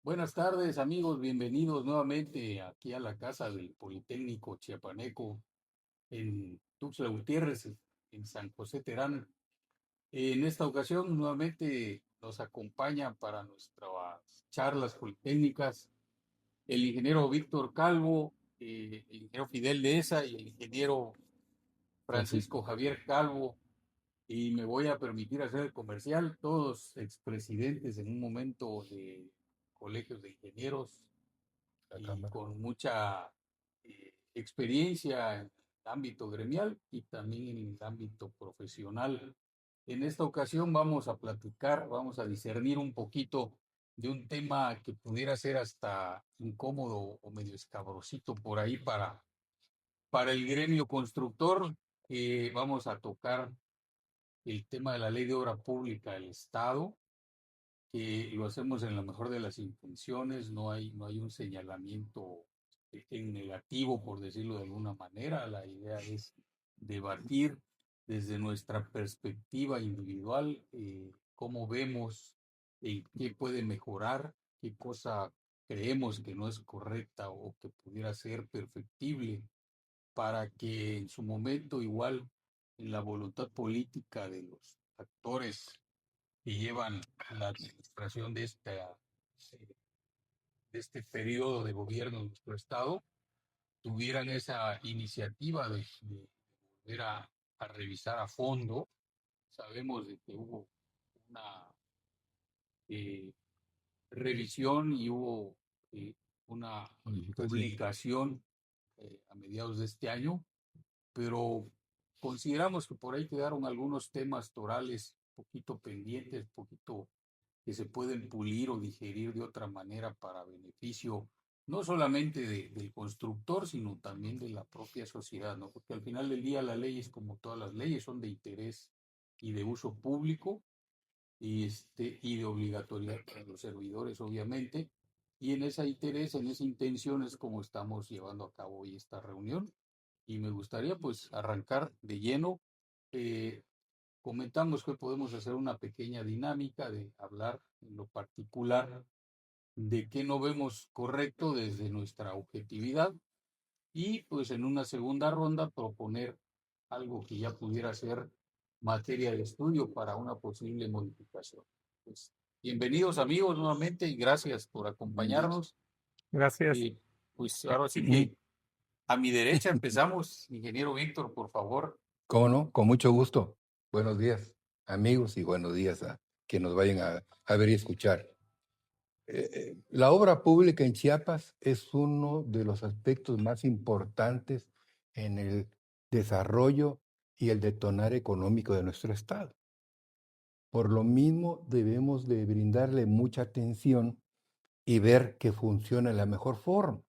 Buenas tardes, amigos. Bienvenidos nuevamente aquí a la casa del Politécnico Chiapaneco en Tuxtla Gutiérrez, en San José Terán. En esta ocasión, nuevamente nos acompaña para nuestras charlas politécnicas el ingeniero Víctor Calvo, el ingeniero Fidel Deza y el ingeniero Francisco Javier Calvo. Y me voy a permitir hacer el comercial, todos expresidentes en un momento de colegios de ingenieros y con mucha experiencia en el ámbito gremial y también en el ámbito profesional. En esta ocasión vamos a platicar, vamos a discernir un poquito de un tema que pudiera ser hasta incómodo o medio escabrosito por ahí para el gremio constructor. Vamos a tocar el tema de la ley de obra pública del Estado, que lo hacemos en la mejor de las intenciones, no hay un señalamiento en negativo, por decirlo de alguna manera. La idea es debatir desde nuestra perspectiva individual, cómo vemos, qué puede mejorar, qué cosa creemos que no es correcta o que pudiera ser perfectible, para que en su momento igual en la voluntad política de los actores que llevan la administración de este periodo de gobierno de nuestro Estado, tuvieran esa iniciativa de volver a revisar a fondo. Sabemos de que hubo una eh, revisión y hubo una publicación a mediados de este año, pero consideramos que por ahí quedaron algunos temas torales poquito pendientes, poquito que se pueden pulir o digerir de otra manera para beneficio no solamente del constructor, sino también de la propia sociedad, ¿no? Porque al final del día las leyes, como todas las leyes, son de interés y de uso público y de obligatoriedad para los servidores, obviamente. Y en ese interés, en esa intención es como estamos llevando a cabo hoy esta reunión. Y me gustaría pues arrancar de lleno. eh, Comentamos que podemos hacer una pequeña dinámica de hablar en lo particular de qué no vemos correcto desde nuestra objetividad y pues en una segunda ronda proponer algo que ya pudiera ser materia de estudio para una posible modificación. Pues, bienvenidos amigos nuevamente y gracias por acompañarnos. Gracias. Y pues ahora sí que a mi derecha empezamos. Ingeniero Víctor, por favor. ¿Cómo no? Con mucho gusto. Buenos días, amigos, y buenos días a quienes nos vayan a ver y escuchar. La obra pública en Chiapas es uno de los aspectos más importantes en el desarrollo y el detonar económico de nuestro estado. Por lo mismo, debemos de brindarle mucha atención y ver que funciona de la mejor forma,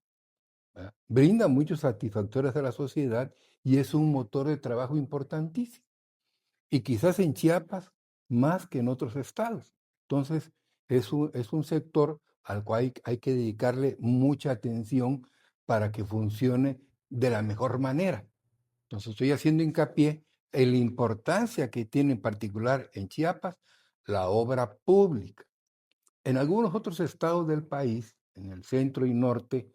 ¿verdad? Brinda muchos satisfactores a la sociedad y es un motor de trabajo importantísimo. Y quizás en Chiapas más que en otros estados. Entonces, es un sector al cual hay que dedicarle mucha atención para que funcione de la mejor manera. Entonces, estoy haciendo hincapié en la importancia que tiene en particular en Chiapas la obra pública. En algunos otros estados del país, en el centro y norte,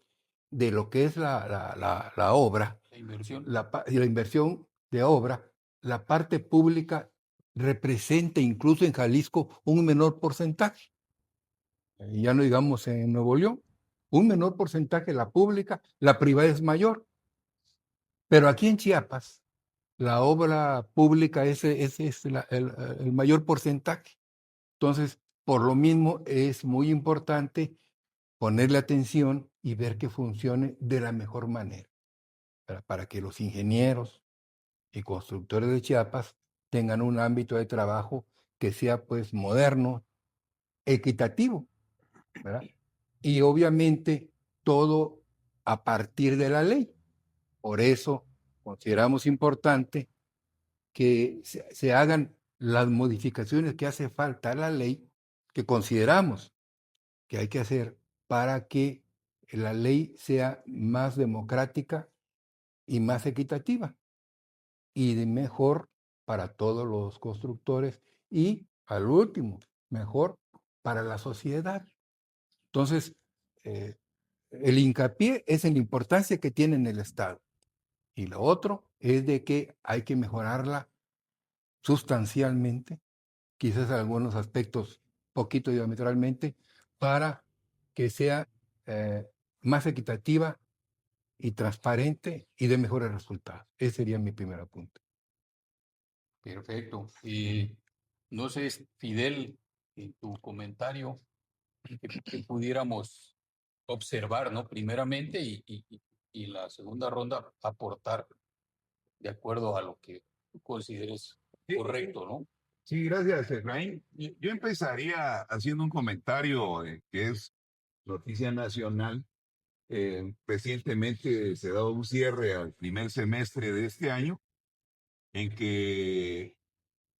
de lo que es la obra, La inversión. la inversión de obra, la parte pública representa incluso en Jalisco un menor porcentaje. Ya no digamos en Nuevo León, un menor porcentaje la pública, la privada es mayor. Pero aquí en Chiapas, la obra pública es el mayor porcentaje. Entonces, por lo mismo, es muy importante ponerle atención y ver que funcione de la mejor manera, para que los ingenieros y constructores de Chiapas tengan un ámbito de trabajo que sea pues moderno, equitativo, ¿verdad? Y obviamente todo a partir de la ley. Por eso consideramos importante que se hagan las modificaciones que hace falta a la ley, que consideramos que hay que hacer para que la ley sea más democrática y más equitativa y de mejor para todos los constructores y, al último, mejor para la sociedad. Entonces, el hincapié es en la importancia que tiene en el Estado. Y lo otro es de que hay que mejorarla sustancialmente, quizás en algunos aspectos poquito diametralmente, para que sea más equitativa y transparente y de mejores resultados. Ese sería mi primer apunte. Perfecto. No sé, Fidel, en tu comentario, que pudiéramos observar, ¿no? Primeramente y la segunda ronda aportar de acuerdo a lo que tú consideres Sí, correcto, ¿no? sí, gracias, Efraín. Yo empezaría haciendo un comentario que es noticia nacional. Recientemente se ha dado un cierre al primer semestre de este año en que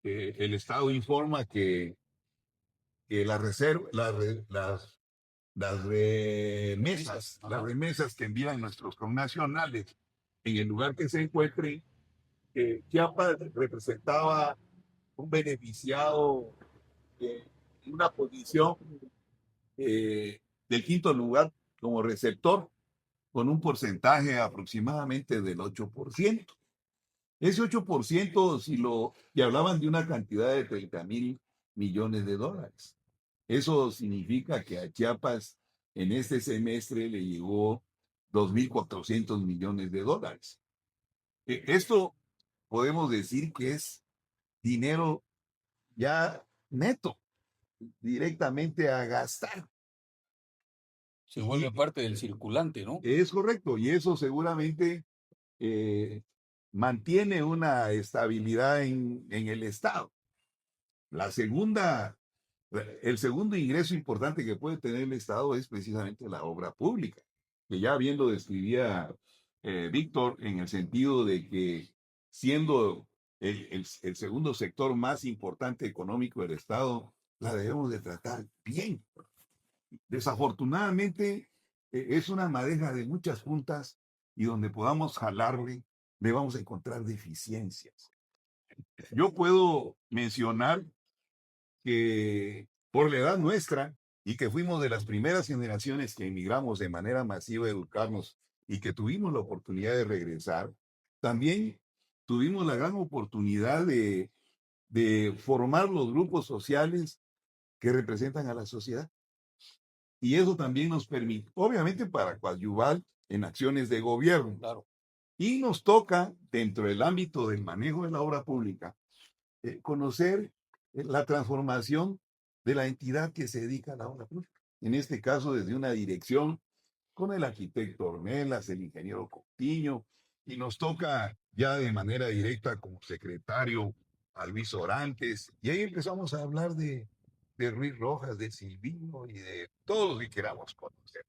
el Estado informa que la reserva, las remesas, Ajá. las remesas que envían nuestros connacionales en el lugar que se encuentren, Chiapas representaba un beneficiado en una posición del quinto lugar como receptor, con un porcentaje aproximadamente del 8%. Ese 8%, y hablaban de una cantidad de 30.000 millones de dólares. Eso significa que a Chiapas en este semestre le llegó 2.400 millones de dólares. Esto podemos decir que es dinero ya neto, directamente a gastar. Se vuelve parte del circulante, ¿no? Es correcto, y eso seguramente mantiene una estabilidad en el Estado. La segunda, el segundo ingreso importante que puede tener el Estado es precisamente la obra pública, que ya bien lo describía Víctor, en el sentido de que siendo el segundo sector más importante económico del Estado, la debemos de tratar bien. Desafortunadamente, es una madeja de muchas puntas y donde podamos jalarle, le vamos a encontrar deficiencias. Yo puedo mencionar que por la edad nuestra y que fuimos de las primeras generaciones que emigramos de manera masiva a educarnos y que tuvimos la oportunidad de regresar, también tuvimos la gran oportunidad de formar los grupos sociales que representan a la sociedad. Y eso también nos permite, obviamente, para coadyuvar en acciones de gobierno. Claro. Y nos toca, dentro del ámbito del manejo de la obra pública, conocer la transformación de la entidad que se dedica a la obra pública. En este caso, desde una dirección con el arquitecto Ornelas, el ingeniero Coutinho, y nos toca ya de manera directa como secretario a Luis Orantes, y ahí empezamos a hablar de Ruiz Rojas, de Silvino y de todos los que queramos conocer.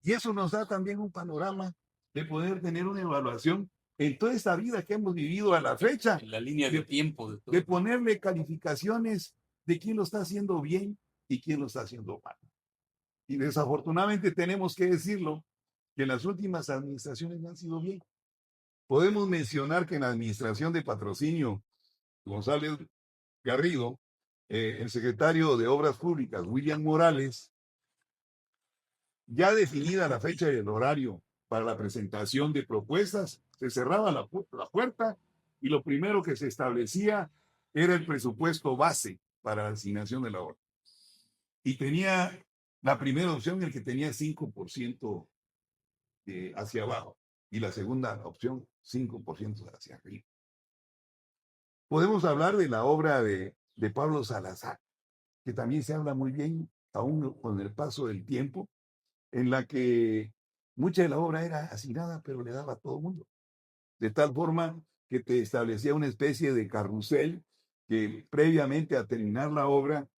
Y eso nos da también un panorama de poder tener una evaluación en toda esta vida que hemos vivido a la fecha, En la línea de tiempo de todo. de ponerle calificaciones de quién lo está haciendo bien y quién lo está haciendo mal. Y desafortunadamente tenemos que decirlo, que las últimas administraciones no han sido bien. Podemos mencionar que en la administración de Patrocinio González Garrido, el secretario de Obras Públicas, William Morales, ya definida la fecha y el horario para la presentación de propuestas, se cerraba la puerta y lo primero que se establecía era el presupuesto base para la asignación de la obra. Y tenía la primera opción, el que tenía 5% hacia abajo, y la segunda opción, 5% hacia arriba. Podemos hablar de la obra de Pablo Salazar, que también se habla muy bien, aún con el paso del tiempo, en la que mucha de la obra era asignada, pero le daba a todo el mundo. De tal forma que te establecía una especie de carrusel que previamente a terminar la obra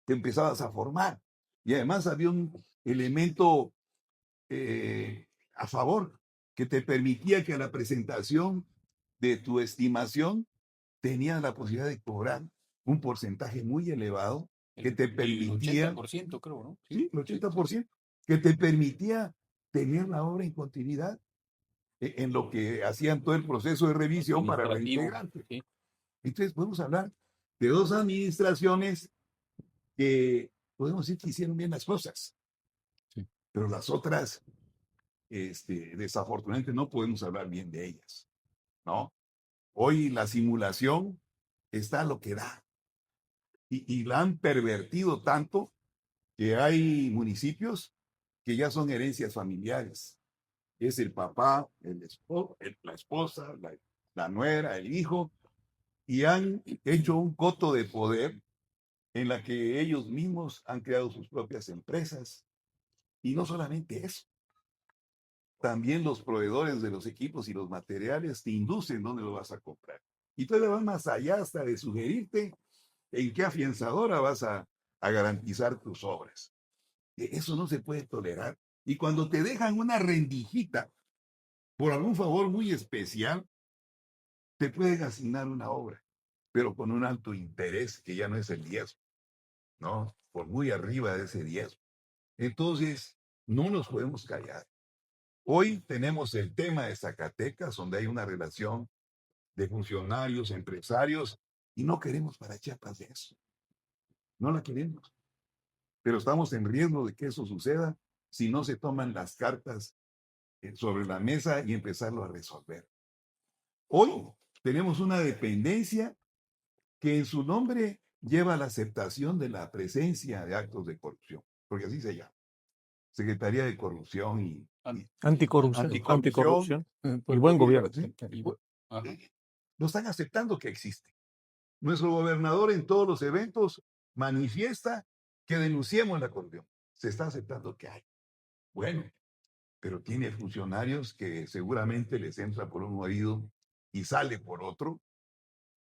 te empezabas a formar. Y además había un elemento a favor que te permitía que a la presentación de tu estimación tenías la posibilidad de cobrar un porcentaje muy elevado que te permitía, el 80%, creo, ¿no? sí, el 80%, que te permitía tener la obra en continuidad en lo que hacían todo el proceso de revisión para reintegrante. Sí. Entonces podemos hablar de dos administraciones que podemos decir que hicieron bien las cosas, Sí. pero las otras, desafortunadamente no podemos hablar bien de ellas, ¿no? Hoy la simulación está a lo que da y la han pervertido tanto que hay municipios que ya son herencias familiares. Es el papá, la esposa, la nuera, el hijo, y han hecho un coto de poder en la que ellos mismos han creado sus propias empresas. Y no solamente eso, también los proveedores de los equipos y los materiales te inducen dónde lo vas a comprar. Y todavía van más allá hasta de sugerirte en qué afianzadora vas a garantizar tus obras. Eso no se puede tolerar. Y cuando te dejan una rendijita por algún favor muy especial, te pueden asignar una obra, pero con un alto interés que ya no es el 10, ¿no? Por muy arriba de ese 10. Entonces, no nos podemos callar. Hoy tenemos el tema de Zacatecas, donde hay una relación de funcionarios, empresarios, y no queremos para Chiapas de eso. No la queremos. Pero estamos en riesgo de que eso suceda si no se toman las cartas sobre la mesa y empezarlo a resolver. Hoy tenemos una dependencia que en su nombre lleva la aceptación de la presencia de actos de corrupción, porque así se llama. Secretaría de Corrupción y Anticorrupción y Pues, buen gobierno. ¿sí? Ajá. Lo están aceptando que existe. Nuestro gobernador en todos los eventos manifiesta que denunciemos la corrupción. Se está aceptando que hay. Bueno, pero tiene funcionarios que seguramente les entra por un oído y sale por otro,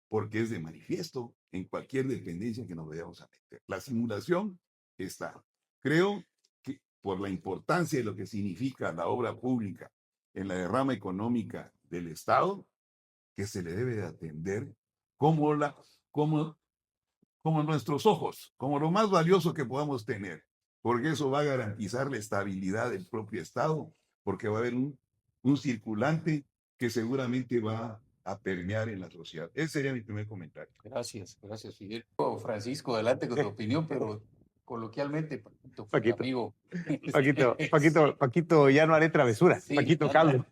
porque es de manifiesto en cualquier dependencia que nos vayamos a meter. La simulación está. Creo que por la importancia de lo que significa la obra pública en la derrama económica del Estado, que se le debe de atender como, como nuestros ojos, como lo más valioso que podamos tener, porque eso va a garantizar la estabilidad del propio Estado, porque va a haber un circulante que seguramente va a permear en la sociedad. Ese sería mi primer comentario. Gracias, Fidel. Francisco, adelante con tu opinión, pero coloquialmente, Paquito, Paquito. amigo. Paquito, ya no haré travesuras. Sí, Paquito, anda. calma.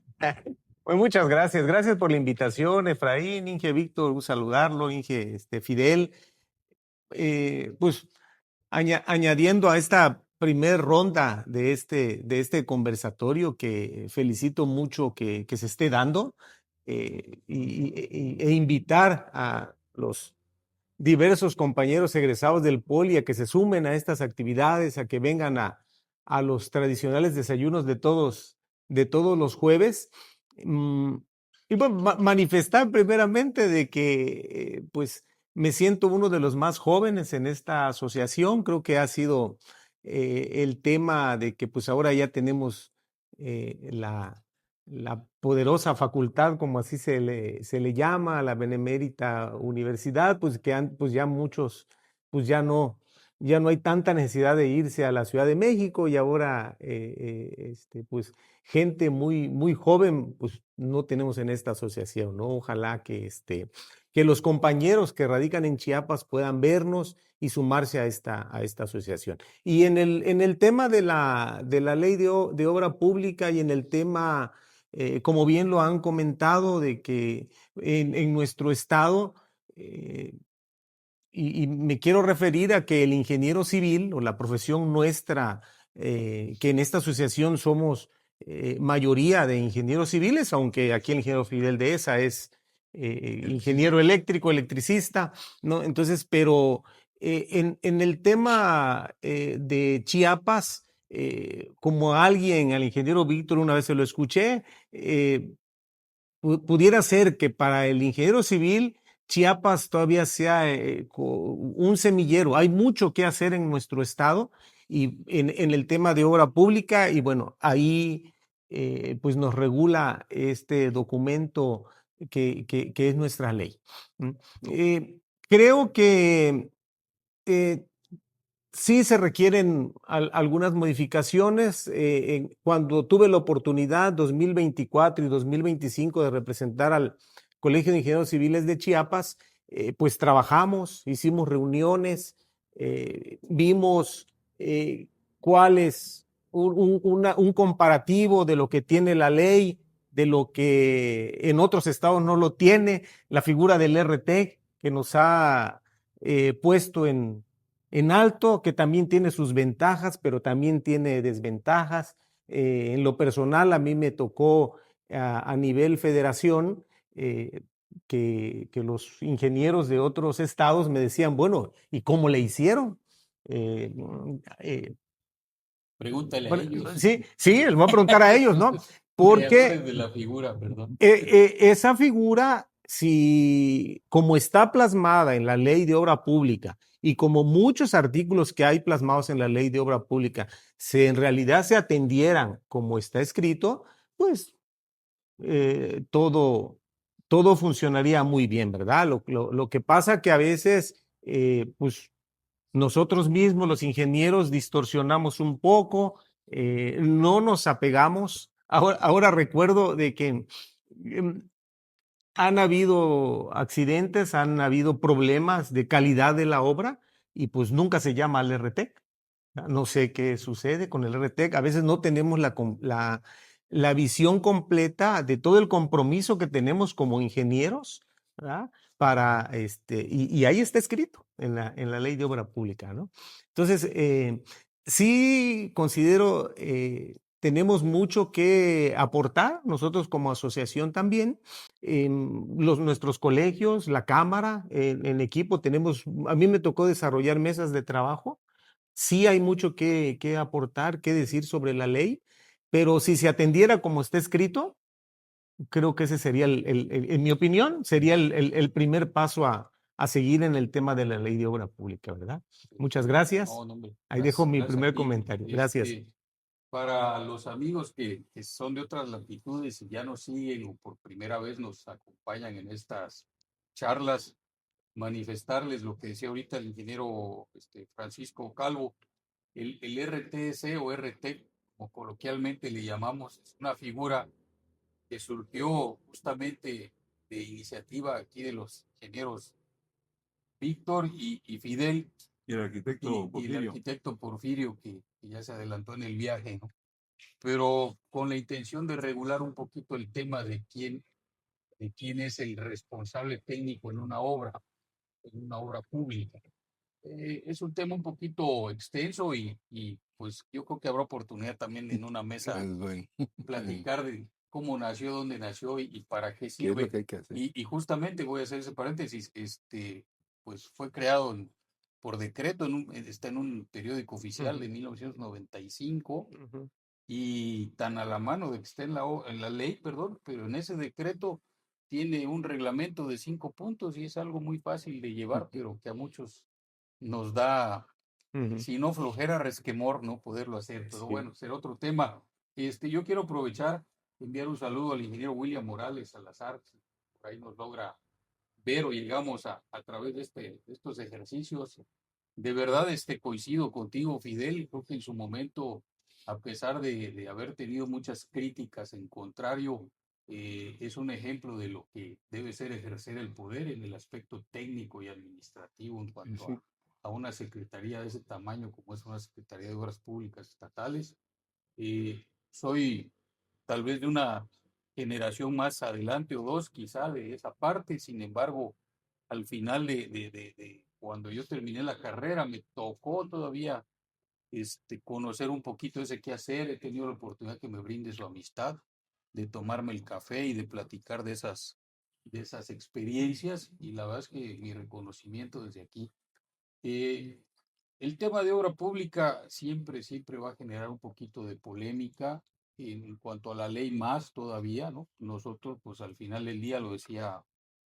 Pues muchas gracias. Gracias por la invitación, Efraín, Inge, Víctor, un saludarlo, Inge, Fidel. Pues añadiendo a esta primer ronda de este conversatorio, que felicito mucho que se esté dando, e invitar a los diversos compañeros egresados del Poli a que se sumen a estas actividades, a que vengan a los tradicionales desayunos de todos los jueves. Y bueno, manifestar primeramente de que pues me siento uno de los más jóvenes en esta asociación. Creo que ha sido el tema de que pues ahora ya tenemos la poderosa facultad, como así se le llama, a la Benemérita Universidad, pues que pues ya muchos, pues ya no hay tanta necesidad de irse a la Ciudad de México, y ahora pues gente muy joven pues no tenemos en esta asociación, ¿no? Ojalá que los compañeros que radican en Chiapas puedan vernos y sumarse a esta asociación. Y en el tema de la ley de obra pública, y en el tema, como bien lo han comentado, de que en nuestro estado, y me quiero referir a que el ingeniero civil, o la profesión nuestra, que en esta asociación somos mayoría de ingenieros civiles, aunque aquí el ingeniero Fidel de esa es ingeniero eléctrico, electricista, ¿no? Entonces, pero en el tema de Chiapas, como al ingeniero Víctor una vez se lo escuché, pudiera ser que para el ingeniero civil Chiapas todavía sea un semillero. Hay mucho que hacer en nuestro estado y en el tema de obra pública, y bueno, ahí pues nos regula este documento que es nuestra ley. Creo que sí se requieren algunas modificaciones. Cuando tuve la oportunidad 2024 y 2025 de representar al Colegio de Ingenieros Civiles de Chiapas, pues trabajamos, hicimos reuniones, vimos cuál es un comparativo de lo que tiene la ley, de lo que en otros estados no lo tiene, la figura del RT que nos ha puesto en alto, que también tiene sus ventajas, pero también tiene desventajas. En lo personal, a mí me tocó a nivel federación que los ingenieros de otros estados me decían, bueno, ¿y cómo le hicieron? Pregúntale a ellos, Sí, sí, les voy a preguntar a ellos, ¿no? Porque creadores de la figura, perdón. esa figura, si como está plasmada en la ley de obra pública y como muchos artículos que hay plasmados en la ley de obra pública, en realidad se atendieran como está escrito, pues todo funcionaría muy bien, ¿verdad? Lo que pasa que a veces, pues nosotros mismos, los ingenieros, distorsionamos un poco, no nos apegamos. Ahora recuerdo de que han habido accidentes, han habido problemas de calidad de la obra y pues nunca se llama al RT. No sé qué sucede con el RT. A veces no tenemos la visión completa de todo el compromiso que tenemos como ingenieros, ¿verdad? Para y ahí está escrito en la ley de obra pública, ¿no? Entonces, sí considero tenemos mucho que aportar nosotros como asociación también. Nuestros colegios, la cámara, en equipo tenemos, a mí me tocó desarrollar mesas de trabajo. Sí hay mucho que aportar, que decir sobre la ley, pero si se atendiera como está escrito, creo que ese sería, en mi opinión, sería el primer paso a seguir en el tema de la ley de obra pública, ¿verdad? Muchas gracias. No, no, hombre, Ahí dejo mi gracias a primer ti. comentario. Gracias. Para los amigos que son de otras latitudes y ya nos siguen o por primera vez nos acompañan en estas charlas, manifestarles lo que decía ahorita el ingeniero Francisco Calvo, el RTC o RT, como coloquialmente le llamamos, es una figura que surgió justamente de iniciativa aquí de los ingenieros Víctor y Fidel Y el arquitecto y el Porfirio. arquitecto Porfirio que ya se adelantó en el viaje, ¿no? Pero con la intención de regular un poquito el tema de quién es el responsable técnico en una obra pública. Es un tema un poquito extenso y pues yo creo que habrá oportunidad también en una mesa Es bueno. platicar de cómo nació, dónde nació y para qué ¿Qué es lo sirve. que hay que hacer? Y justamente voy a hacer ese paréntesis, pues fue creado por decreto, está en un periódico oficial de 1995 Ujú. y tan a la mano de que está en la ley, perdón, pero en ese decreto tiene un reglamento de 5 puntos y es algo muy fácil de llevar, pero que a muchos nos da, Ujú. si no flojera, resquemor no poderlo hacer. Pero Sí. bueno, será otro tema. Yo quiero aprovechar, enviar un saludo al ingeniero William Morales Salazar, que por ahí nos logra ver o llegamos a través de estos ejercicios. De verdad, coincido contigo, Fidel. Creo que en su momento, a pesar de haber tenido muchas críticas en contrario, es un ejemplo de lo que debe ser ejercer el poder en el aspecto técnico y administrativo en cuanto Sí. a una secretaría de ese tamaño como es una Secretaría de Obras Públicas Estatales. Soy tal vez de una generación más adelante o dos, quizá de esa parte. Sin embargo, al final de cuando yo terminé la carrera, me tocó todavía conocer un poquito ese qué hacer. He tenido la oportunidad que me brinde su amistad, de tomarme el café y de platicar de esas experiencias. Y la verdad es que mi reconocimiento desde aquí. Eh, el tema de obra pública siempre va a generar un poquito de polémica en cuanto a la ley más todavía, ¿no? Nosotros, pues al final del día, lo decía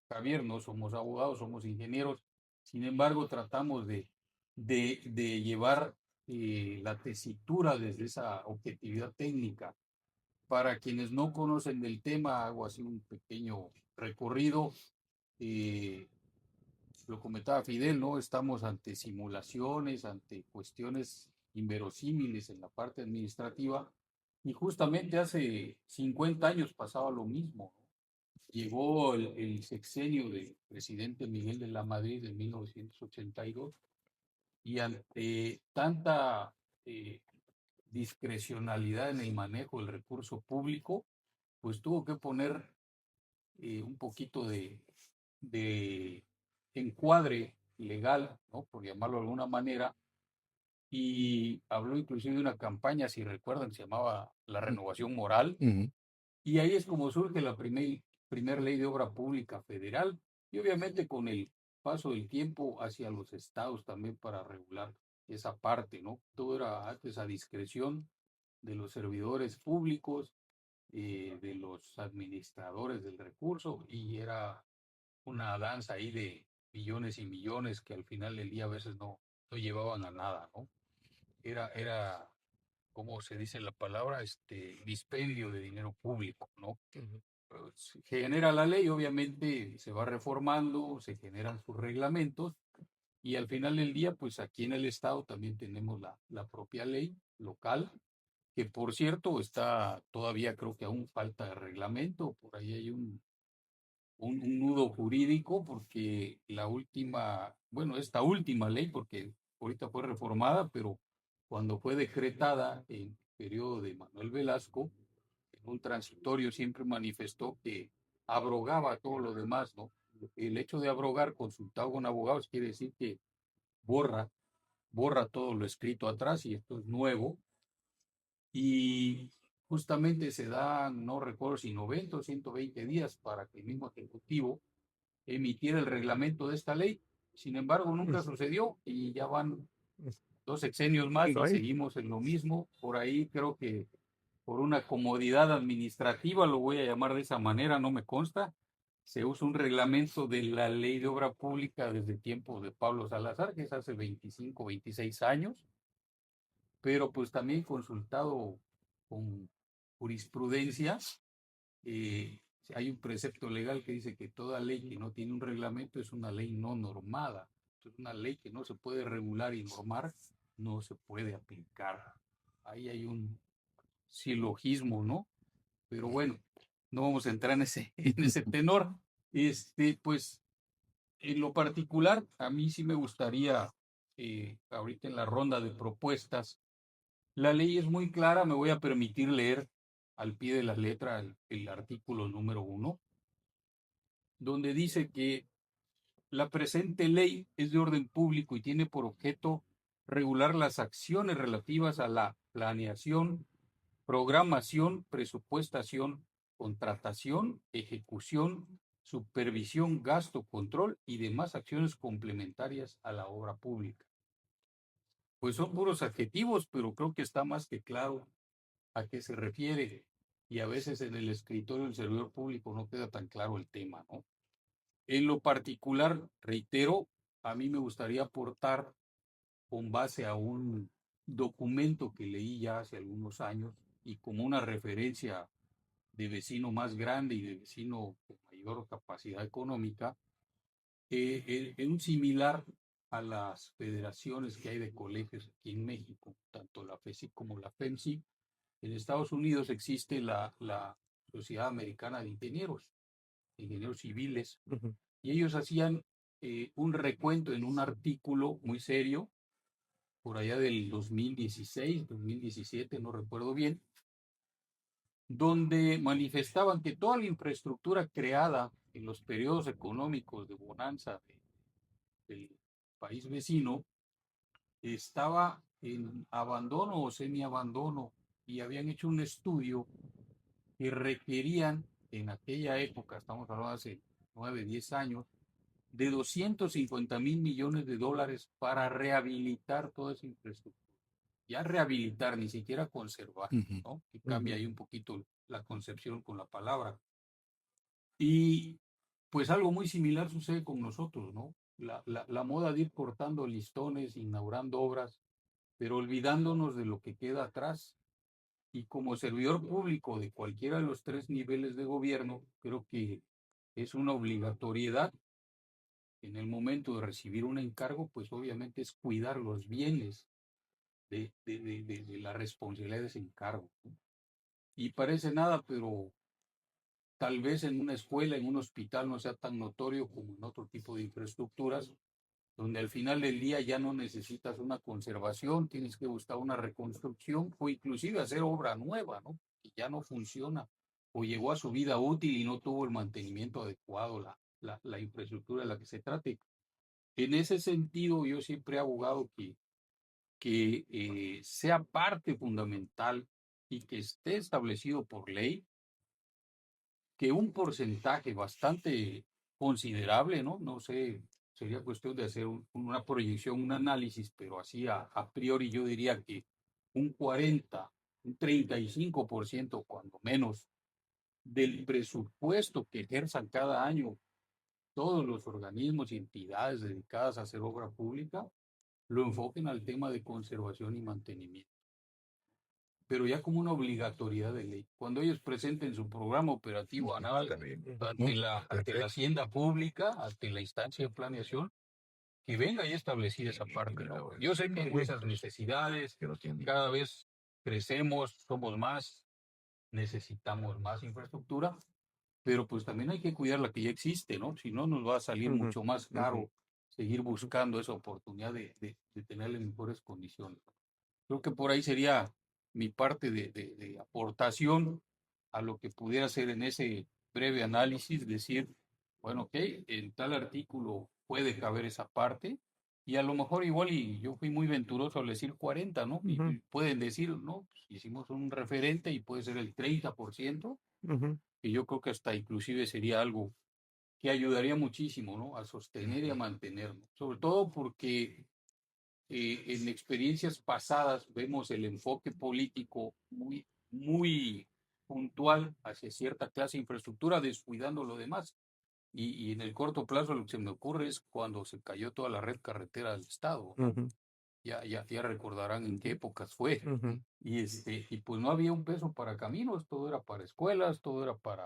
Javier, no somos abogados, somos ingenieros, sin embargo, tratamos de llevar la tesitura desde esa objetividad técnica. Para quienes no conocen del tema, hago así un pequeño recorrido. eh, lo comentaba Fidel, ¿no? Estamos ante simulaciones, ante cuestiones inverosímiles en la parte administrativa, y justamente hace 50 años pasaba lo mismo, ¿no? Llegó el sexenio del presidente Miguel de la Madrid en 1982, y ante tanta eh, discrecionalidad en el manejo del recurso público, pues tuvo que poner un poquito de encuadre legal, ¿no? Por llamarlo de alguna manera, y habló inclusive de una campaña, si recuerdan, se llamaba La Renovación Moral, Ujú. y ahí es como surge la primer ley de obra pública federal, y obviamente con el paso del tiempo hacia los estados también para regular esa parte, ¿no? Todo era antes a discreción de los servidores públicos, de los administradores del recurso, y era una danza ahí de millones y millones que al final del día a veces no llevaban a nada, ¿no? Era, ¿cómo se dice la palabra? Dispendio de dinero público, ¿no? Se genera la ley, obviamente se va reformando, se generan sus reglamentos y al final del día, pues aquí en el estado también tenemos la propia ley local, que por cierto está todavía, creo que aún falta de reglamento, por ahí hay un nudo jurídico porque esta última ley, porque ahorita fue reformada, pero cuando fue decretada en el periodo de Manuel Velasco, en un transitorio siempre manifestó que abrogaba todo lo demás, ¿no? El hecho de abrogar, consultado con abogados, quiere decir que borra, borra todo lo escrito atrás y esto es nuevo. Y justamente se dan, no recuerdo si 90 o 120 días para que el mismo Ejecutivo emitiera el reglamento de esta ley. Sin embargo, nunca sucedió y ya van 2 sexenios más No y hay. seguimos en lo mismo. Por ahí creo que por una comodidad administrativa, lo voy a llamar de esa manera, no me consta, se usa un reglamento de la Ley de Obra Pública desde tiempos de Pablo Salazar, que es hace 25, 26 años, pero pues también consultado con jurisprudencia, eh, hay un precepto legal que dice que toda ley que no tiene un reglamento es una ley no normada. Entonces, una ley que no se puede regular y normar no se puede aplicar. Ahí hay un silogismo, ¿no? Pero bueno, no vamos a entrar en en ese tenor. Pues, en lo particular, a mí sí me gustaría, ahorita en la ronda de propuestas, la ley es muy clara, me voy a permitir leer al pie de la letra el artículo número 1, donde dice que la presente ley es de orden público y tiene por objeto regular las acciones relativas a la planeación, programación, presupuestación, contratación, ejecución, supervisión, gasto, control y demás acciones complementarias a la obra pública. Pues son puros adjetivos, pero creo que está más que claro a qué se refiere. Y a veces en el escritorio del servidor público no queda tan claro el tema, ¿no? En lo particular, reitero, a mí me gustaría aportar con base a un documento que leí ya hace algunos años y como una referencia de vecino más grande y de vecino con mayor capacidad económica, en un similar a las federaciones que hay de colegios aquí en México, tanto la FESI como la FEMSI. En Estados Unidos existe la Sociedad Americana de Ingenieros Civiles, Ujú. y ellos hacían un recuento en un artículo muy serio, por allá del 2016, 2017, no recuerdo bien, donde manifestaban que toda la infraestructura creada en los periodos económicos de bonanza del país vecino estaba en abandono o semiabandono y habían hecho un estudio que requerían en aquella época, estamos hablando de hace 9, 10 años, de 250.000 millones de dólares para rehabilitar toda esa infraestructura. Ya rehabilitar, ni siquiera conservar, Ujú. ¿no? Que cambia Ujú. ahí un poquito la concepción con la palabra. Y pues algo muy similar sucede con nosotros, ¿no? La moda de ir cortando listones, inaugurando obras, pero olvidándonos de lo que queda atrás. Y como servidor público de cualquiera de los 3 niveles de gobierno, creo que es una obligatoriedad en el momento de recibir un encargo, pues obviamente es cuidar los bienes de la responsabilidad de ese encargo, ¿no? Y parece nada, pero tal vez en una escuela, en un hospital no sea tan notorio como en otro tipo de infraestructuras, donde al final del día ya no necesitas una conservación, tienes que buscar una reconstrucción o inclusive hacer obra nueva, ¿no? Que ya no funciona o llegó a su vida útil y no tuvo el mantenimiento adecuado, la infraestructura de la que se trate. En ese sentido, yo siempre he abogado que sea parte fundamental y que esté establecido por ley que un porcentaje bastante considerable, ¿no? No sé, sería cuestión de hacer una proyección, un análisis, pero así a priori yo diría que un 40, un 35% cuando menos del presupuesto que ejerzan cada año todos los organismos y entidades dedicadas a hacer obra pública, lo enfoquen al tema de conservación y mantenimiento, pero ya como una obligatoriedad de ley. Cuando ellos presenten su programa operativo anual ante la hacienda pública, ante la instancia de planeación, que venga y establecida esa parte, ¿no? Yo sé que hay muchas necesidades, cada vez crecemos, somos más, necesitamos más infraestructura, pero pues también hay que cuidar la que ya existe, ¿no? Si no, nos va a salir mucho más caro seguir buscando esa oportunidad de tenerla en mejores condiciones. Creo que por ahí sería mi parte de aportación a lo que pudiera ser en ese breve análisis, decir, bueno, ok, en tal artículo puede caber esa parte, y a lo mejor igual, y yo fui muy venturoso al decir 40, ¿no? Y pueden decir, no, pues, hicimos un referente y puede ser el 30%, y yo creo que hasta inclusive sería algo que ayudaría muchísimo, ¿no? A sostener y a mantenernos, sobre todo porque en experiencias pasadas vemos el enfoque político muy puntual hacia cierta clase de infraestructura, descuidando lo demás. Y en el corto plazo lo que se me ocurre es cuando se cayó toda la red carretera del Estado, ¿no? Ya recordarán en qué épocas fue. Y pues no había un peso para caminos, todo era para escuelas, todo era para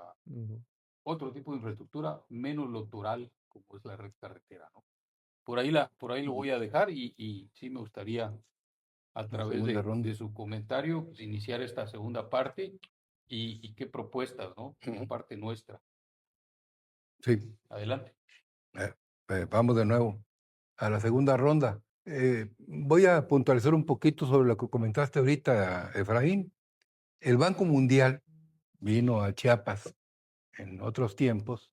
otro tipo de infraestructura, menos lo toral, como es la red carretera, ¿no? Por ahí lo voy a dejar y sí me gustaría, a través de su comentario, pues, iniciar esta segunda parte y qué propuestas, ¿no? Por parte nuestra. Sí, Adelante. vamos de nuevo a la segunda ronda. Voy a puntualizar un poquito sobre lo que comentaste ahorita, Efraín. El Banco Mundial vino a Chiapas en otros tiempos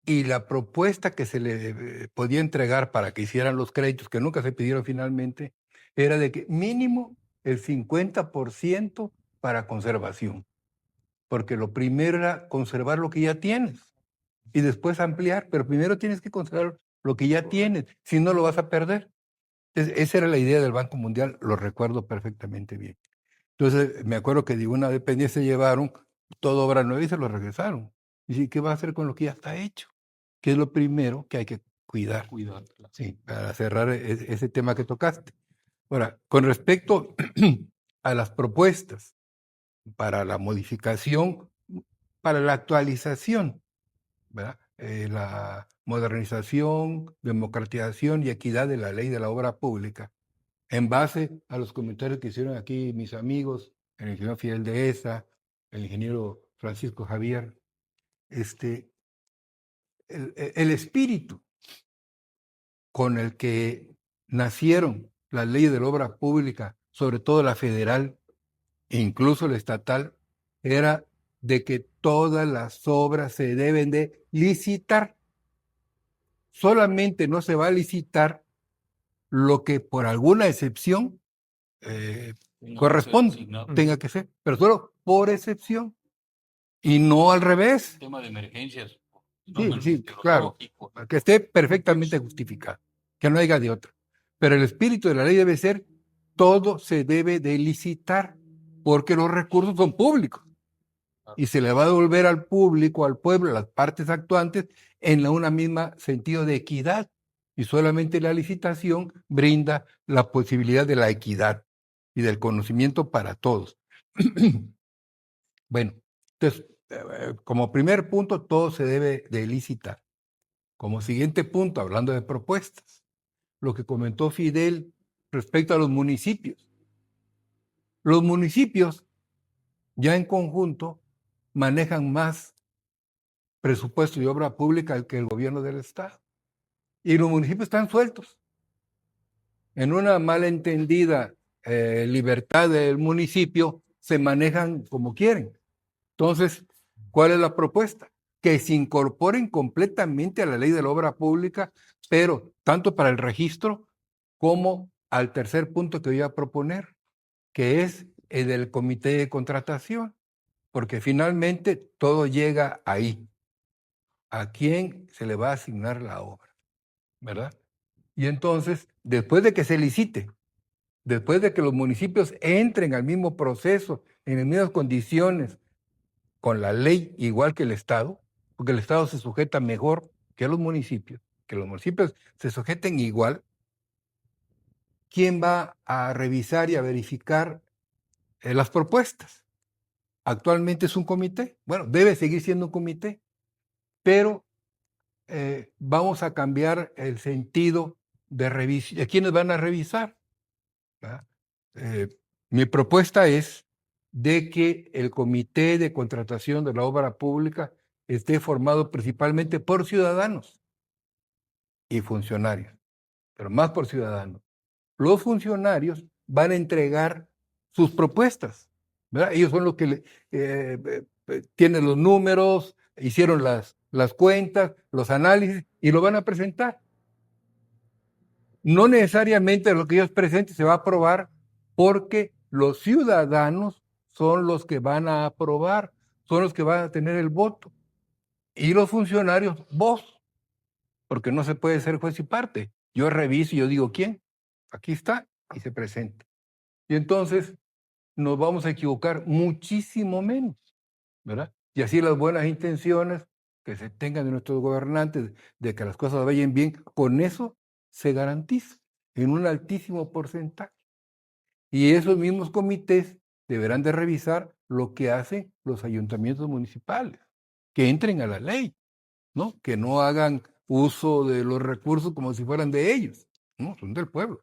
y la propuesta que se le podía entregar para que hicieran los créditos, que nunca se pidieron finalmente, era de que mínimo el 50% para conservación, porque lo primero era conservar lo que ya tienes y después ampliar, pero primero tienes que conservar lo que ya tienes, si no lo vas a perder. Entonces, esa era la idea del Banco Mundial, lo recuerdo perfectamente bien. Entonces, me acuerdo que de una dependencia se llevaron toda obra nueva y se lo regresaron. Y dije, ¿qué va a hacer con lo que ya está hecho? Que es lo primero que hay que cuidar. Cuidar. Sí, para cerrar ese tema que tocaste. Ahora, con respecto a las propuestas para la modificación, para la actualización, ¿verdad? La modernización, democratización y equidad de la ley de la obra pública, en base a los comentarios que hicieron aquí mis amigos, el ingeniero Fidel Dehesa, el ingeniero Francisco Javier, el espíritu con el que nacieron las leyes de la obra pública, sobre todo la federal e incluso la estatal, era de que todas las obras se deben de licitar. Solamente no se va a licitar lo que por alguna excepción corresponde, tenga que ser, pero solo por excepción y no al revés. Tema de emergencias. Sí, claro, que esté perfectamente justificado, que no haya de otra. Pero el espíritu de la ley debe ser, todo se debe de licitar, porque los recursos son públicos y se le va a devolver al público, al pueblo, a las partes actuantes, en un mismo sentido de equidad. Y solamente la licitación brinda la posibilidad de la equidad y del conocimiento para todos. Bueno, entonces, como primer punto, todo se debe de licitar. Como siguiente punto, hablando de propuestas, lo que comentó Fidel respecto a los municipios. Los municipios ya en conjunto manejan más presupuesto y obra pública que el gobierno del Estado. y los municipios están sueltos. En una malentendida libertad del municipio, se manejan como quieren. Entonces, ¿cuál es la propuesta? Que se incorporen completamente a la ley de la obra pública, pero tanto para el registro como al tercer punto que voy a proponer, que es el del comité de contratación, porque finalmente todo llega ahí. ¿A quién se le va a asignar la obra? ¿Verdad? Y entonces, después de que se licite, después de que los municipios entren al mismo proceso, en las mismas condiciones, con la ley igual que el Estado, porque el Estado se sujeta mejor que los municipios se sujeten igual, ¿quién va a revisar y a verificar las propuestas? Actualmente es un comité, bueno, debe seguir siendo un comité, pero vamos a cambiar el sentido de revisión, de quiénes van a revisar. ¿Verdad? Mi propuesta es de que el comité de contratación de la obra pública esté formado principalmente por ciudadanos y funcionarios, pero más por ciudadanos. Los funcionarios van a entregar sus propuestas, ¿verdad? Ellos son los que tienen los números, hicieron las cuentas, los análisis y lo van a presentar. No necesariamente lo que ellos presenten se va a aprobar porque los ciudadanos son los que van a aprobar, son los que van a tener el voto. Y los funcionarios, vos, porque no se puede ser juez y parte. Yo reviso y yo digo, ¿quién? Aquí está y se presenta. Y entonces nos vamos a equivocar muchísimo menos, ¿verdad? Y así las buenas intenciones que se tengan de nuestros gobernantes, de que las cosas vayan bien, con eso se garantiza en un altísimo porcentaje. Y esos mismos comités deberán de revisar lo que hacen los ayuntamientos municipales, que entren a la ley, ¿no? Que no hagan uso de los recursos como si fueran de ellos, ¿no? Son del pueblo.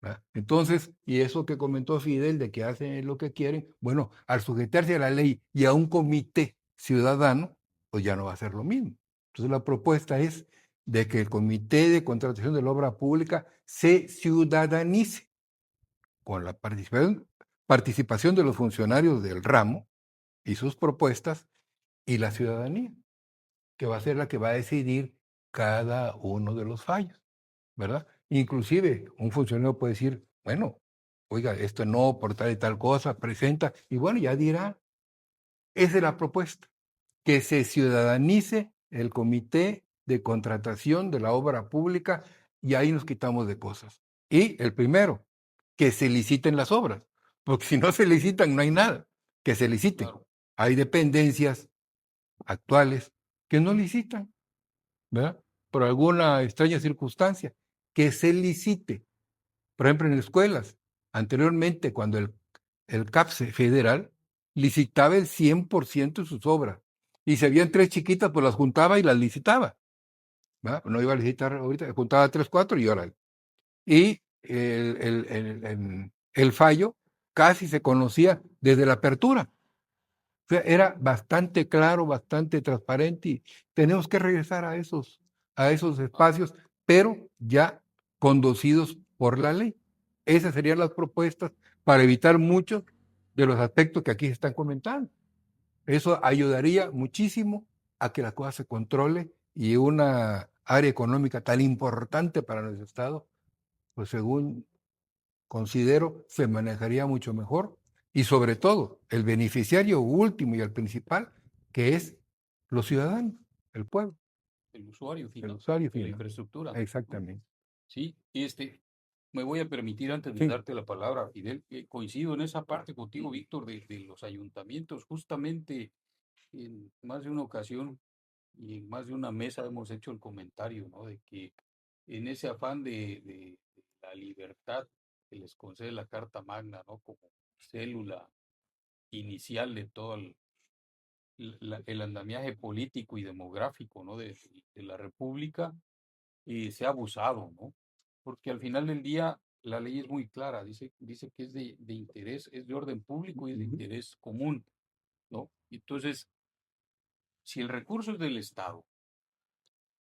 ¿Verdad? Entonces, y eso que comentó Fidel de que hacen lo que quieren, bueno, al sujetarse a la ley y a un comité ciudadano, pues ya no va a ser lo mismo. Entonces, la propuesta es de que el comité de contratación de la obra pública se ciudadanice con la participación de los funcionarios del ramo y sus propuestas y la ciudadanía, que va a ser la que va a decidir cada uno de los fallos, ¿verdad? Inclusive un funcionario puede decir, bueno, oiga, esto no, por tal y tal cosa, presenta, y bueno, ya dirá, esa es la propuesta, que se ciudadanice el comité de contratación de la obra pública y ahí nos quitamos de cosas. Y el primero, que se liciten las obras, porque si no se licitan no hay nada, que se liciten. Claro. Hay dependencias actuales que no licitan, ¿verdad? Por alguna extraña circunstancia, que se licite. Por ejemplo, en escuelas, anteriormente, cuando el CAPSE federal licitaba el 100% de sus obras, y si habían 3 chiquitas, pues las juntaba y las licitaba, ¿verdad? No iba a licitar ahorita, juntaba 3, 4 y órale. Y el fallo casi se conocía desde la apertura. O sea, era bastante claro, bastante transparente y tenemos que regresar a esos espacios, pero ya conducidos por la ley. Esas serían las propuestas para evitar muchos de los aspectos que aquí se están comentando. Eso ayudaría muchísimo a que la cosa se controle y una área económica tan importante para nuestro Estado, pues según considero, se manejaría mucho mejor y sobre todo el beneficiario último y el principal, que es los ciudadanos, el pueblo, El usuario el final usuario de la final. infraestructura, ¿no? Exactamente. Sí, me voy a permitir antes de Sí. darte la palabra, Fidel, coincido en esa parte contigo, Víctor, de los ayuntamientos. Justamente en más de una ocasión y en más de una mesa hemos hecho el comentario, ¿no? De que en ese afán de la libertad que les concede la Carta Magna, ¿no? Como célula inicial de todo el andamiaje político y demográfico, ¿no? de la República, se ha abusado, ¿no? Porque al final del día la ley es muy clara, dice que es de interés, es de orden público y es de interés común, ¿no? Entonces, si el recurso es del Estado,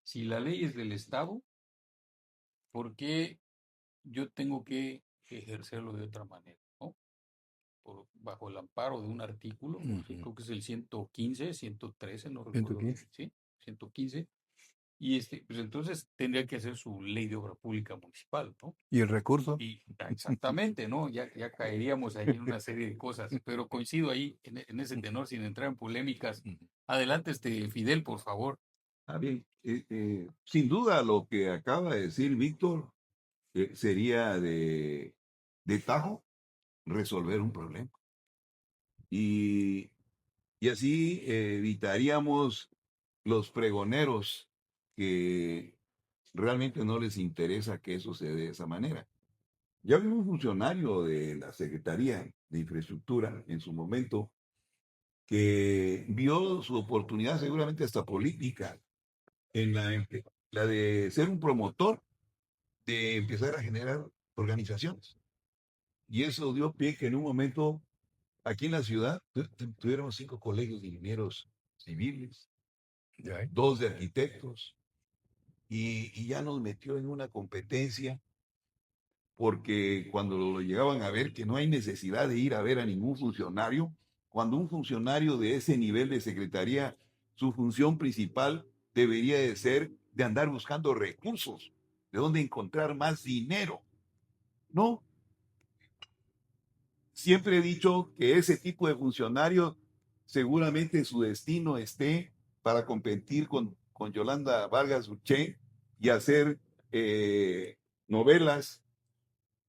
si la ley es del Estado, ¿por qué yo tengo que ejercerlo de otra manera, ¿no? Bajo el amparo de un artículo, no sé, creo que es el 115, 113, no recuerdo bien, 115. ¿sí? 115. Y pues entonces tendría que hacer su ley de obra pública municipal, ¿no? ¿Y el recurso? Y exactamente, ¿no? Ya caeríamos ahí en una serie de cosas, pero coincido ahí en ese tenor sin entrar en polémicas. Adelante, Fidel, por favor. Ah, bien. Sin duda lo que acaba de decir Víctor sería de tajo resolver un problema. Y, y así evitaríamos los pregoneros que realmente no les interesa que eso se dé de esa manera. Ya había un funcionario de la Secretaría de Infraestructura en su momento que vio su oportunidad, seguramente hasta política, en la de ser un promotor, de empezar a generar organizaciones. Y eso dio pie que en un momento aquí en la ciudad tuviéramos 5 colegios de ingenieros civiles, Ya, 2 de arquitectos, y ya nos metió en una competencia porque cuando lo llegaban a ver que no hay necesidad de ir a ver a ningún funcionario, cuando un funcionario de ese nivel de secretaría, su función principal debería de ser de andar buscando recursos, de dónde encontrar más dinero. No, siempre he dicho que ese tipo de funcionario seguramente su destino esté para competir con Yolanda Vargas Uché y hacer novelas,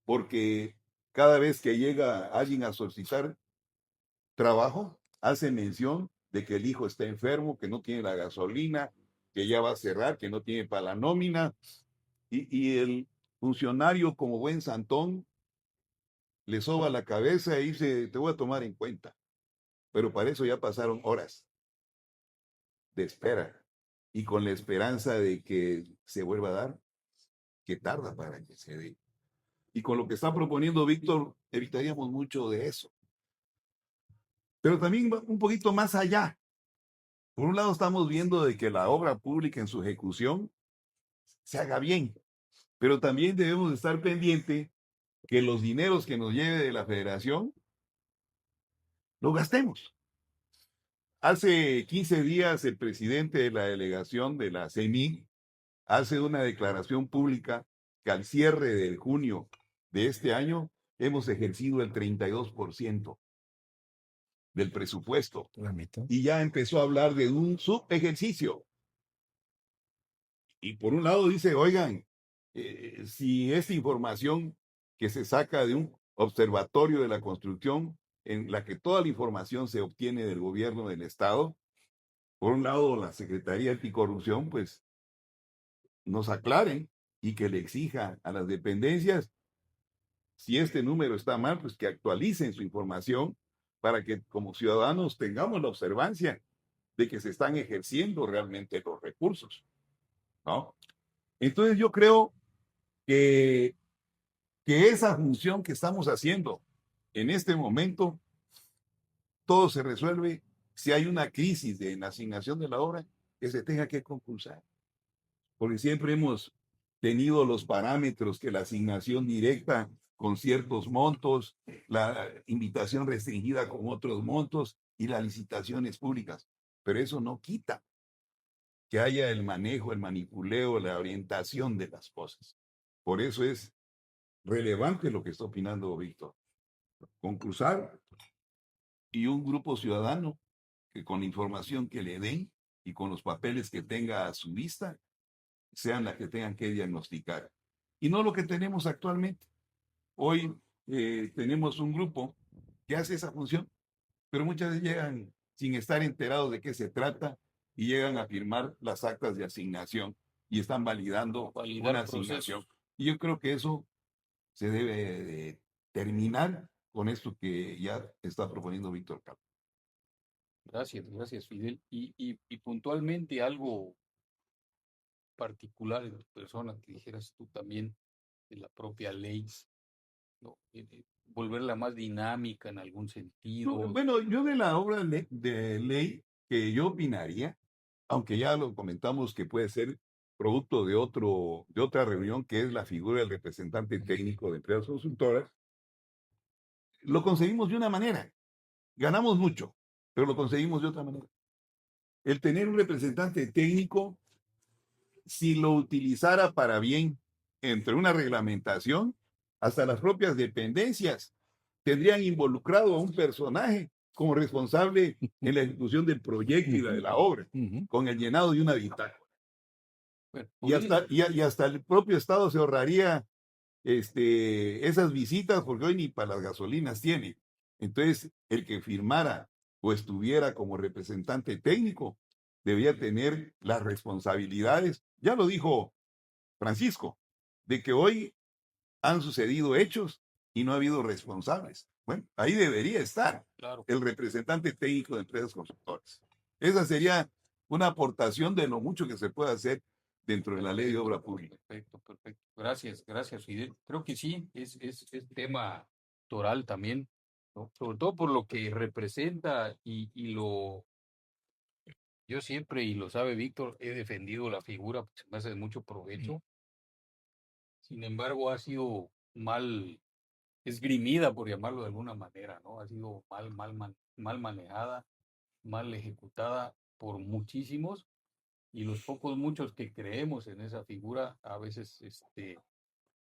porque cada vez que llega alguien a solicitar trabajo, hace mención de que el hijo está enfermo, que no tiene la gasolina, que ya va a cerrar, que no tiene para la nómina, y el funcionario como buen santón le soba la cabeza y dice, te voy a tomar en cuenta. Pero para eso ya pasaron horas de espera y con la esperanza de que se vuelva a dar, que tarda para que se dé. Y con lo que está proponiendo Víctor, evitaríamos mucho de eso. Pero también va un poquito más allá. Por un lado estamos viendo de que la obra pública en su ejecución se haga bien, pero también debemos estar pendiente que los dineros que nos lleve de la federación los gastemos. Hace 15 días el presidente de la delegación de la CEMIG hace una declaración pública que al cierre de junio de este año hemos ejercido el 32% del presupuesto la mitad. y ya empezó a hablar de un subejercicio. Y por un lado dice, oigan, si esta información que se saca de un observatorio de la construcción, en la que toda la información se obtiene del gobierno del Estado, por un lado la Secretaría Anticorrupción, pues nos aclaren y que le exija a las dependencias, si este número está mal, pues que actualicen su información para que como ciudadanos tengamos la observancia de que se están ejerciendo realmente los recursos, ¿no? Entonces yo creo que, que esa función que estamos haciendo en este momento, todo se resuelve si hay una crisis de la asignación de la obra que se tenga que concursar. Porque siempre hemos tenido los parámetros que la asignación directa con ciertos montos, la invitación restringida con otros montos y las licitaciones públicas. Pero eso no quita que haya el manejo, el manipuleo, la orientación de las cosas. Por eso es relevante lo que está opinando Víctor. Concursar y un grupo ciudadano que con la información que le den y con los papeles que tenga a su vista, sean las que tengan que diagnosticar. Y no lo que tenemos actualmente. Hoy tenemos un grupo que hace esa función, pero muchas veces llegan sin estar enterados de qué se trata y llegan a firmar las actas de asignación y están validando Validar una asignación. procesos. Y yo creo que eso se debe de terminar con esto que ya está proponiendo Víctor Cal. Gracias, Fidel. Y puntualmente algo particular en tu persona que dijeras tú también de la propia ley, ¿no? Volverla más dinámica en algún sentido. Bueno, yo de la obra de ley que yo opinaría, aunque ya lo comentamos que puede ser producto de otra reunión, que es la figura del representante técnico de empresas consultoras, lo conseguimos de una manera. Ganamos mucho, pero lo conseguimos de otra manera. El tener un representante técnico, si lo utilizara para bien entre una reglamentación, hasta las propias dependencias tendrían involucrado a un personaje como responsable en la ejecución del proyecto y de la obra, con el llenado de una bitácora. Bueno, Y hasta el propio Estado se ahorraría esas visitas, porque hoy ni para las gasolinas tiene. Entonces, el que firmara o estuviera como representante técnico debía tener las responsabilidades, ya lo dijo Francisco, de que hoy han sucedido hechos y no ha habido responsables. Bueno, ahí debería estar claro. el representante técnico de empresas constructoras. Esa sería una aportación de lo mucho que se puede hacer dentro de la ley de obra pública. Perfecto. Gracias, Fidel. Creo que sí, es tema toral también, ¿no? Sobre todo por lo que representa yo siempre, y lo sabe Víctor, he defendido la figura, porque se me hace de mucho provecho. Sin embargo, ha sido mal esgrimida, por llamarlo de alguna manera, ¿no? Ha sido mal manejada, mal ejecutada por muchísimos, y los muchos que creemos en esa figura, a veces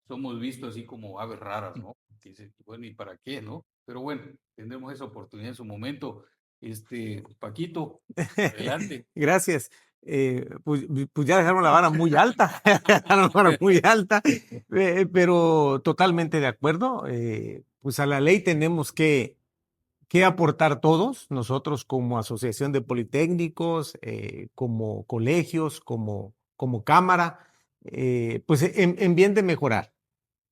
somos vistos así como aves raras, ¿no? Dice, bueno, ¿y para qué, no? Pero bueno, tendremos esa oportunidad en su momento. Paquito, adelante. Gracias. Pues ya dejaron la vara muy alta, dejaron la vara muy alta, pero totalmente de acuerdo. Pues a la ley tenemos que aportar todos, nosotros como asociación de politécnicos, como colegios, como cámara, pues en bien de mejorar.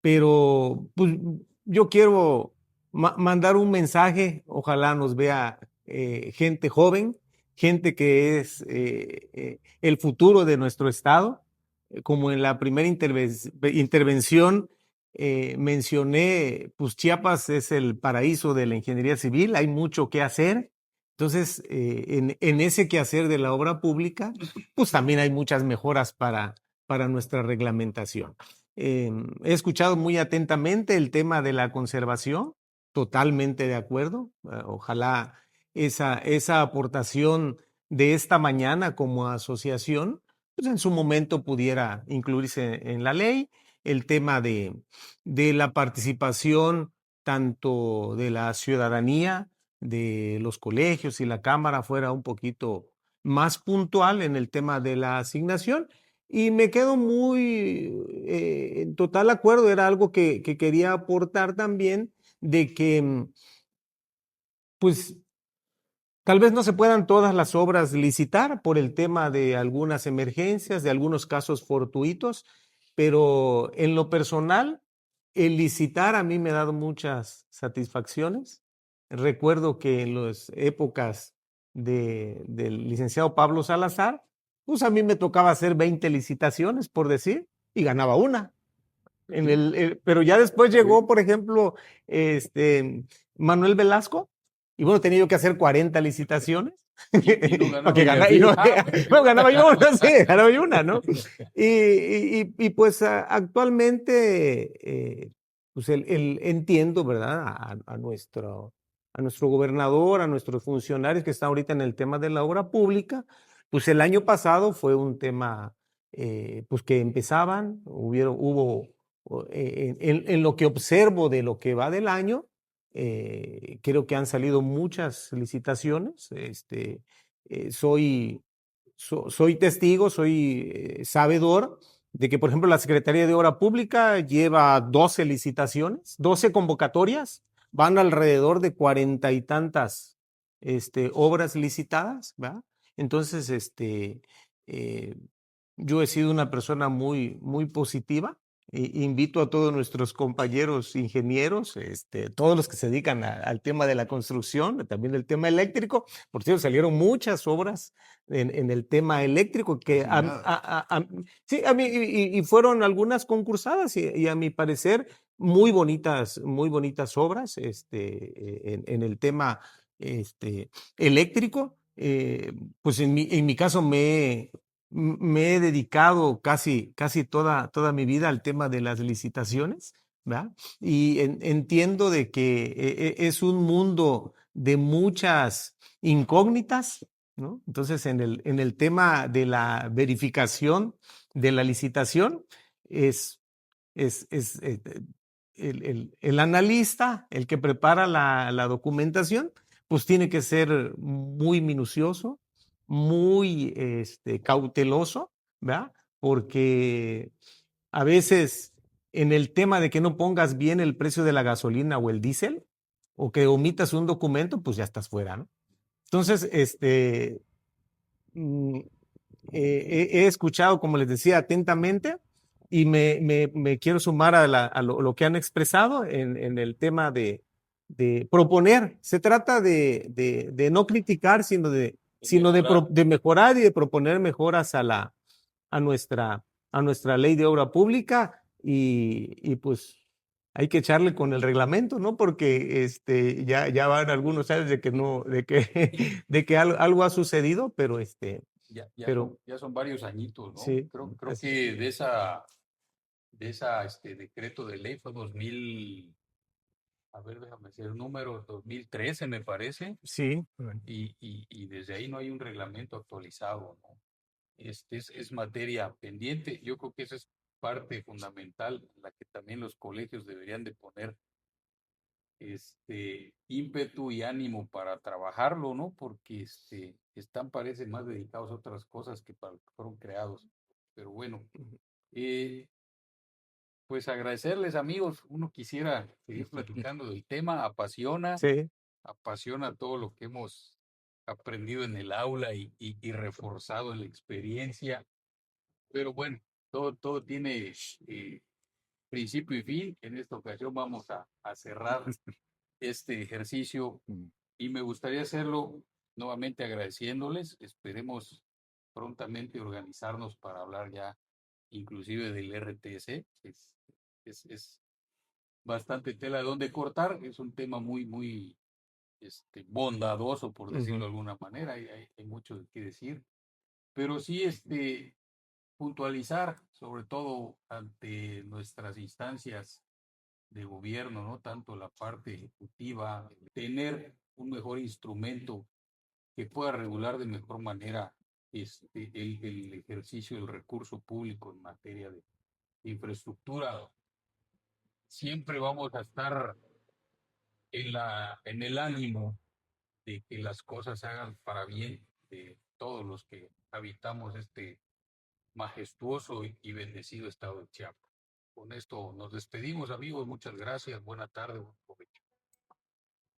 Pero pues, yo quiero mandar un mensaje, ojalá nos vea gente joven, gente que es el futuro de nuestro estado. Como en la primera intervención mencioné, pues Chiapas es el paraíso de la ingeniería civil, hay mucho que hacer. Entonces, en ese quehacer de la obra pública, pues también hay muchas mejoras para nuestra reglamentación. He escuchado muy atentamente el tema de la conservación, totalmente de acuerdo. Ojalá esa aportación de esta mañana como asociación, pues en su momento pudiera incluirse en la ley. El tema de la participación tanto de la ciudadanía, de los colegios y la Cámara fuera un poquito más puntual en el tema de la asignación. Y me quedo muy en total acuerdo, era algo que quería aportar también, de que pues tal vez no se puedan todas las obras licitar por el tema de algunas emergencias, de algunos casos fortuitos, pero en lo personal, el licitar a mí me ha dado muchas satisfacciones. Recuerdo que en las épocas del licenciado Pablo Salazar, pues a mí me tocaba hacer 20 licitaciones, por decir, y ganaba una. Pero ya después llegó, por ejemplo, Manuel Velasco, y bueno, tenía yo que hacer 40 licitaciones. Y no ganaba Bueno, ganaba yo una, sí, ganaba yo una, ¿no? Y pues actualmente, pues entiendo, ¿verdad? A nuestro gobernador, a nuestros funcionarios que están ahorita en el tema de la obra pública, pues el año pasado fue un tema, pues que empezaban, hubo en lo que observo de lo que va del año, creo que han salido muchas licitaciones. Soy testigo, soy sabedor de que, por ejemplo, la Secretaría de Obra Pública lleva 12 licitaciones, 12 convocatorias, van alrededor de 40 y tantas obras licitadas, ¿verdad? Entonces, yo he sido una persona muy, muy positiva. Invito a todos nuestros compañeros ingenieros, todos los que se dedican al tema de la construcción, también del tema eléctrico. Por cierto, salieron muchas obras en el tema eléctrico que sí, a mí, y fueron algunas concursadas y a mi parecer muy bonitas obras en el tema eléctrico. Pues en mi caso me me he dedicado casi toda mi vida al tema de las licitaciones, ¿verdad? Y entiendo de que es un mundo de muchas incógnitas, ¿no? Entonces, en el tema de la verificación de la licitación, es el analista, el que prepara la documentación, pues tiene que ser muy minucioso, muy cauteloso, ¿verdad? Porque a veces en el tema de que no pongas bien el precio de la gasolina o el diésel, o que omitas un documento, pues ya estás fuera, ¿no? Entonces, mm, he escuchado, como les decía, atentamente y me quiero sumar a lo que han expresado en el tema de proponer. Se trata de no criticar, de mejorar y de proponer mejoras a, nuestra, a nuestra ley de obra pública y pues hay que echarle con el reglamento, ¿no? Porque ya van algunos años de que no, de que algo ha sucedido, pero pero Ya son varios añitos, ¿no? sí, Creo que de esa decreto de ley fue 2000, a ver, déjame decir el número, 2013 me parece, sí, y desde ahí no hay un reglamento actualizado, ¿no? Es materia pendiente. Yo creo que esa es parte fundamental en la que también los colegios deberían de poner ímpetu y ánimo para trabajarlo, ¿no? Porque están, parece, más dedicados a otras cosas que para lo que fueron creados. Pero bueno, eh, pues agradecerles, amigos. Uno quisiera seguir platicando del tema, sí. apasiona todo lo que hemos aprendido en el aula y reforzado en la experiencia. Pero bueno, todo tiene principio y fin. En esta ocasión vamos a cerrar este ejercicio y me gustaría hacerlo nuevamente agradeciéndoles. Esperemos prontamente organizarnos para hablar ya inclusive del RTS. Es bastante tela de donde cortar. Es un tema muy bondadoso, por decirlo de alguna manera. Hay mucho que decir. Pero sí, puntualizar, sobre todo ante nuestras instancias de gobierno, ¿no? Tanto la parte ejecutiva, tener un mejor instrumento que pueda regular de mejor manera el ejercicio del recurso público en materia de infraestructura. Siempre vamos a estar en el ánimo de que las cosas se hagan para bien de todos los que habitamos este majestuoso y bendecido estado de Chiapas. Con esto nos despedimos, amigos. Muchas gracias. Buena tarde. Buen provecho.